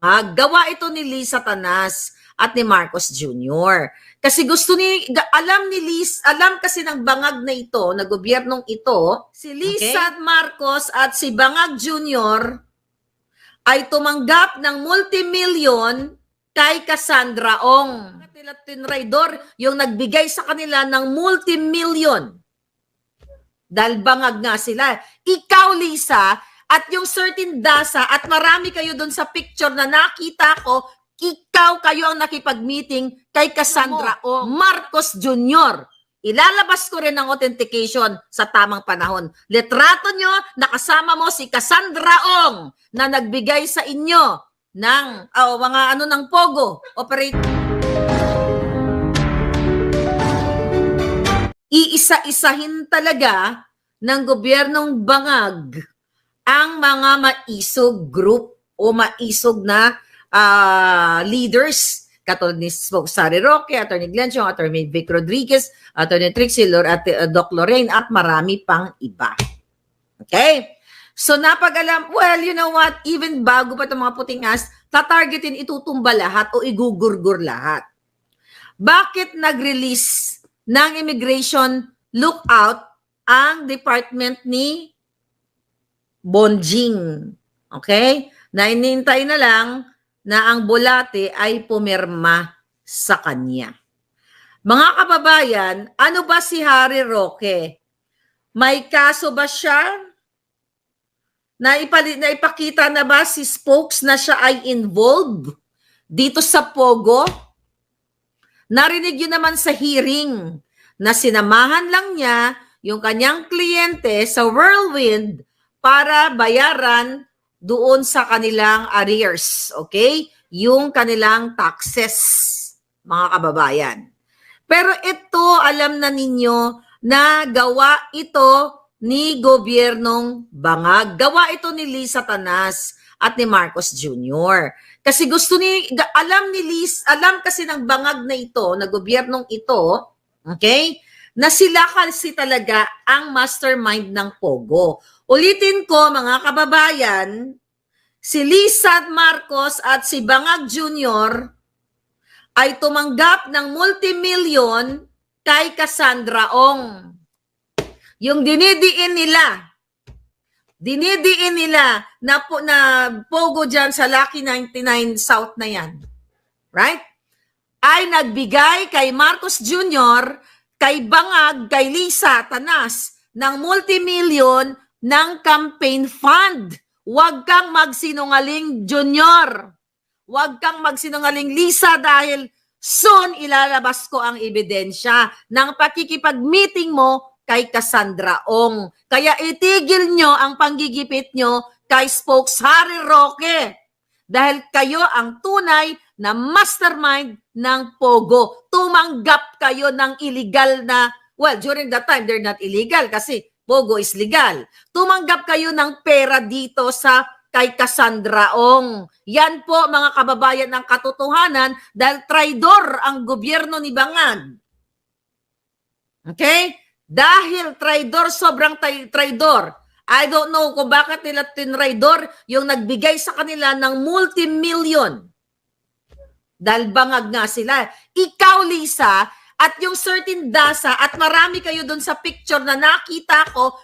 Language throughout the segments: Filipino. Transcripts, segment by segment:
Gawa ito ni Lisa Tanas at ni Marcos Jr. Kasi alam kasi ng bangag na ito, na gobyernong ito, si Lisa at Marcos at si Bangag Jr. ay tumanggap ng multimillion kay Cassandra Ong. Tinraidor yung nagbigay sa kanila ng multimillion. Dahil bangag nga sila. Ikaw, Lisa, at yung certain DASA, at marami kayo dun sa picture na nakita ko, kayo ang nakipag-meeting kay Cassandra Ong. Marcos Jr. Ilalabas ko rin ang authentication sa tamang panahon. Litrato nyo, nakasama mo si Cassandra Ong na nagbigay sa inyo ng ng Pogo operator. Iisa-isahin talaga ng gobyernong bangag ang mga maisog group o maisog na leaders katulad ni Sari Roque, Atty. Glenchong, Atty. Vic Rodriguez, Atty. Trixie, at Doc Lorraine at marami pang iba. Okay? So napag-alam, well, you know what, even bago pa itong mga puting as, tatargetin, itutumba lahat o igugurgur lahat. Bakit nag-release ng immigration lookout ang department ni Bonjing? Okay? Na inintay na lang na ang bulate ay pumirma sa kanya. Mga kababayan, ano ba si Harry Roque? May kaso ba siya? Naipakita na ba si spokes na siya ay involved dito sa Pogo? Narinig yun naman sa hearing na sinamahan lang niya yung kanyang kliyente sa Whirlwind para bayaran doon sa kanilang arrears, okay? Yung kanilang taxes, mga kababayan. Pero ito, alam na ninyo na gawa ito ni gobyernong bangag. Gawa ito ni Lisa Tanas at ni Marcos Jr. Kasi alam kasi ng bangag na ito, na gobyernong ito, okay? Na sila kasi talaga ang mastermind ng Pogo. Ulitin ko, mga kababayan, si Lisa Marcos at si Bangag Jr. ay tumanggap ng multimillion kay Cassandra Ong. Yung dinidiin nila na Pogo dyan sa Lucky 99 South na yan, right? Ay nagbigay kay Marcos Jr., kay Bangag, kay Lisa Tanas ng multimillion ng campaign fund. Huwag kang magsinungaling, Junior. Huwag kang magsinungaling, Lisa, dahil soon ilalabas ko ang ebidensya ng pakikipag-meeting mo kay Cassandra Ong. Kaya itigil nyo ang panggigipit nyo kay Spokes Harry Roque. Dahil kayo ang tunay na mastermind ng Pogo. Tumanggap kayo ng illegal na, well, during that time, they're not illegal kasi Pogo is legal. Tumanggap kayo ng pera dito sa kay Cassandra Ong. Yan po, mga kababayan, ng katotohanan dahil traidor ang gobyerno ni Bangag. Okay? Dahil traidor, sobrang traidor. I don't know kung bakit nila tinraidor yung nagbigay sa kanila ng multimillion. Dahil bangag nga sila. Ikaw, Lisa, at yung certain DASA, at marami kayo dun sa picture na nakita ko,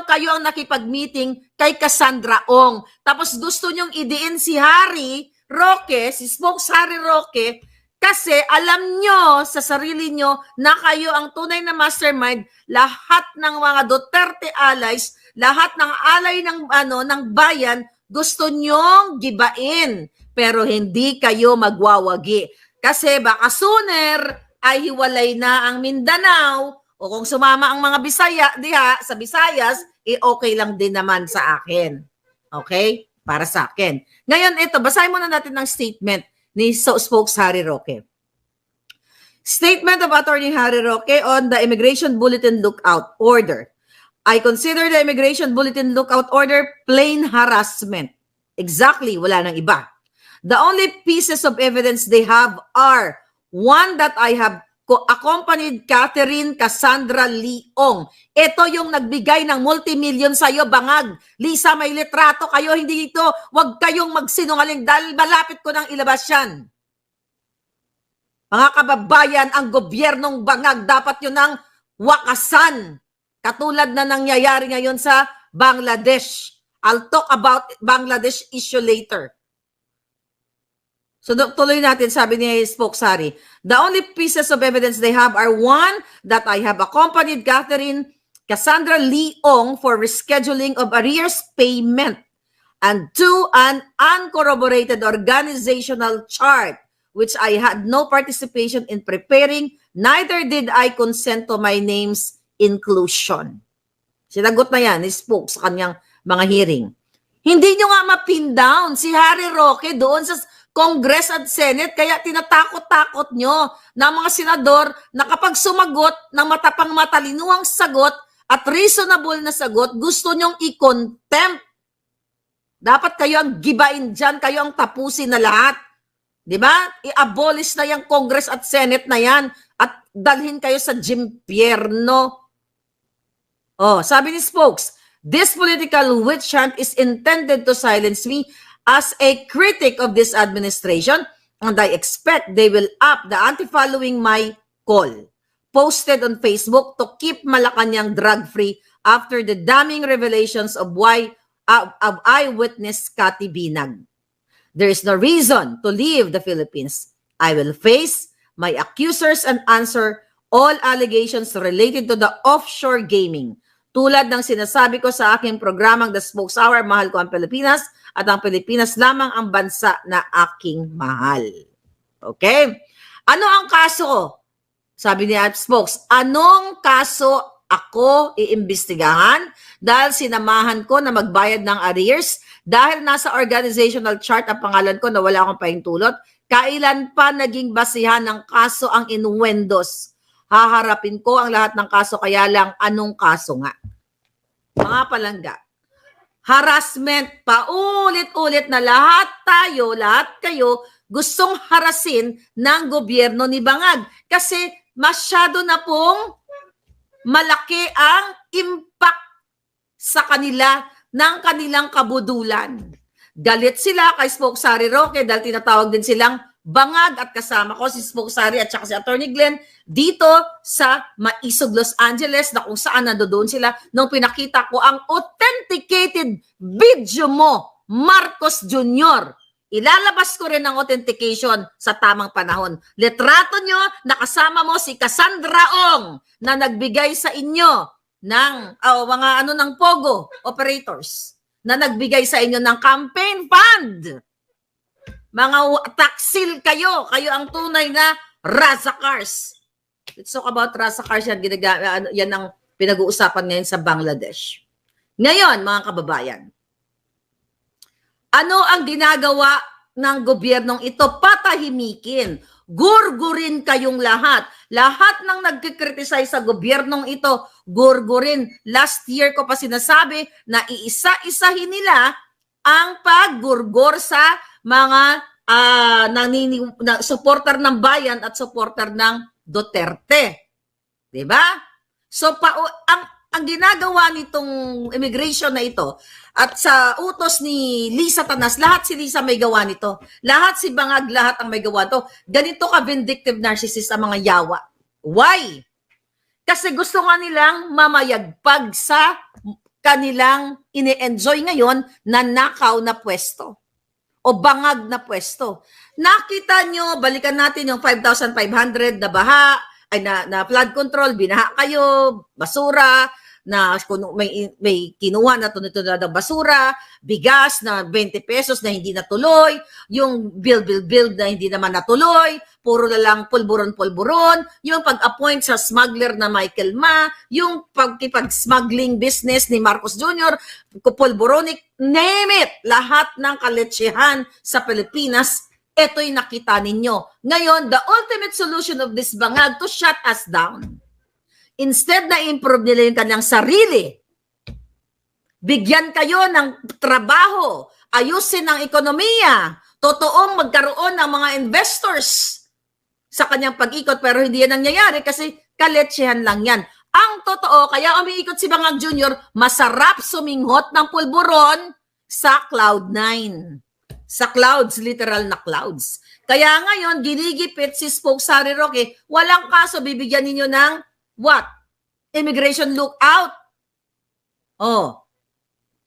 kayo ang nakipag-meeting kay Cassandra Ong. Tapos gusto nyong idiin si Harry Roque, si Spokes Harry Roque, kasi alam nyo sa sarili nyo na kayo ang tunay na mastermind, lahat ng mga Duterte allies, lahat ng alay ng bayan, gusto nyong gibain, pero hindi kayo magwawagi. Kasi baka sooner ay hiwalay na ang Mindanao, o kung sumama ang mga Bisaya diha sa Visayas, okay lang din naman sa akin. Okay? Para sa akin. Ngayon ito, basahin muna natin ng statement ni Spokes Harry Roque. Statement of Attorney Harry Roque on the Immigration Bulletin Lookout Order. I consider the Immigration Bulletin Lookout Order plain harassment. Exactly, wala nang iba. The only pieces of evidence they have are, one, that I have accompanied Catherine Cassandra Leong. Ito yung nagbigay ng multimillion sa'yo, bangag. Lisa, may litrato kayo, hindi ito. Huwag kayong magsinungaling dahil malapit ko nang ilabas yan. Mga kababayan, ang gobyernong bangag, dapat yun ang wakasan. Katulad na nangyayari ngayon sa Bangladesh. I'll talk about Bangladesh issue later. So tuloy natin, sabi ni Spokesari, the only pieces of evidence they have are one, that I have accompanied Catherine Cassandra Leong for rescheduling of arrears payment, and two, an uncorroborated organizational chart, which I had no participation in preparing, neither did I consent to my name's inclusion. Sinagot na yan ni Spokes sa kanyang mga hearing. Hindi nyo nga mapin down si Harry Roque doon sa Congress at Senate, kaya tinatakot-takot nyo na mga senador na kapag sumagot ng matapang matalinuang sagot at reasonable na sagot, gusto nyong i-contempt. Dapat kayo ang gibain dyan, kayo ang tapusin na lahat. Di ba? I-abolish na yung Congress at Senate na yan at dalhin kayo sa jimpyerno. Oh, sabi ni Spokes, this political witch hunt is intended to silence me as a critic of this administration, and I expect they will up the anti-following my call. Posted on Facebook to keep Malacanang drug-free after the damning revelations of eyewitness Cathy Binag. There is no reason to leave the Philippines. I will face my accusers and answer all allegations related to the offshore gaming. Tulad ng sinasabi ko sa aking programang The Spokes Hour, mahal ko ang Pilipinas at ang Pilipinas lamang ang bansa na aking mahal. Okay? Ano ang kaso? Sabi ni Spokes, anong kaso ako iimbestigahan dahil sinamahan ko na magbayad ng arrears dahil nasa organizational chart ang pangalan ko na wala akong pahintulot? Kailan pa naging basihan ng kaso ang innuendos? Haharapin ko ang lahat ng kaso, kaya lang anong kaso nga? Mga palangga, harassment, paulit-ulit na lahat tayo, lahat kayo gustong harasin ng gobyerno ni Bangag kasi masyado na pong malaki ang impact sa kanila ng kanilang kabudulan. Galit sila kay Spokesari Roque dahil tinatawag din silang Bangag at kasama ko si Spokesari at saka si Attorney Glenn dito sa Maisog, Los Angeles na kung saan nandoon sila nung pinakita ko ang authenticated video mo, Marcos Jr. Ilalabas ko rin ang authentication sa tamang panahon. Litrato nyo, nakasama mo si Cassandra Ong na nagbigay sa inyo ng mga ng Pogo operators na nagbigay sa inyo ng campaign fund. Mga taksil kayo ang tunay na Razakars. Let's talk about Razakars, yan ang pinag-uusapan ngayon sa Bangladesh. Ngayon, mga kababayan, ano ang ginagawa ng gobyernong ito? Patahimikin. Gurgurin kayong lahat. Lahat ng nagkikriticize sa gobyernong ito, gurgurin. Last year ko pa sinasabi na iisa-isahin nila ang paggurgor sa mga supporter ng bayan at supporter ng Duterte. 'Di ba? So ang ginagawa nitong immigration na ito at sa utos ni Lisa Tanas, lahat si Lisa may gawa nito. Lahat si Bangag, lahat ang may gawa to. Ganito ka vindictive narcissist ang mga yawa. Why? Kasi gusto nga nilang mamayagpag sa kanilang ini-enjoy ngayon na nakaw na pwesto o bangag na pwesto. Nakita nyo, balikan natin yung 5,500 na baha, ay na flood control, binaha kayo, basura, na kung may kinuha na tunod na basura, bigas na 20 pesos na hindi natuloy, yung build na hindi naman natuloy, puro na lang pulburon-pulburon, yung pag-appoint sa smuggler na Michael Ma, yung pag-smuggling business ni Marcos Jr., pulburonic, name it, lahat ng kaletsyehan sa Pilipinas, ito'y nakita ninyo. Ngayon, the ultimate solution of this bangag to shut us down. Instead na improve nila yung kanyang sarili, bigyan kayo ng trabaho, ayusin ang ekonomiya, totoong magkaroon ng mga investors sa kanyang pag-ikot, pero hindi yan nangyayari kasi kaletsehan lang yan. Ang totoo, kaya umiikot si Bangag Jr., masarap suminghot ng pulburon sa Cloud9. Sa clouds, literal na clouds. Kaya ngayon, ginigipit si Spokes Harry Roque, walang kaso, bibigyan ninyo ng what? Immigration lookout. Oh.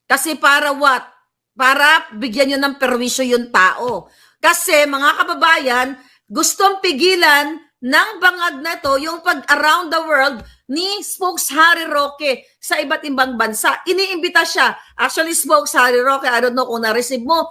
Kasi para what? Para bigyan nyo ng perwisyo yung tao. Kasi mga kababayan, gustong pigilan ng bangag na to yung pag-around the world ni Spokes Harry Roque sa iba't ibang bansa. Iniimbita siya. Actually, Spokes Harry Roque, I don't know kung na-receive mo,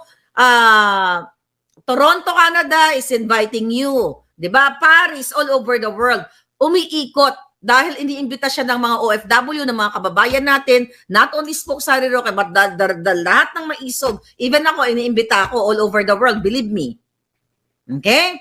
Toronto, Canada is inviting you. 'Di ba? Paris, all over the world. Umiikot dahil iniimbita siya ng mga OFW, ng mga kababayan natin, not only Spokes Harry Roque, but the lahat ng maisog. Even ako, iniimbita ako all over the world, believe me. Okay?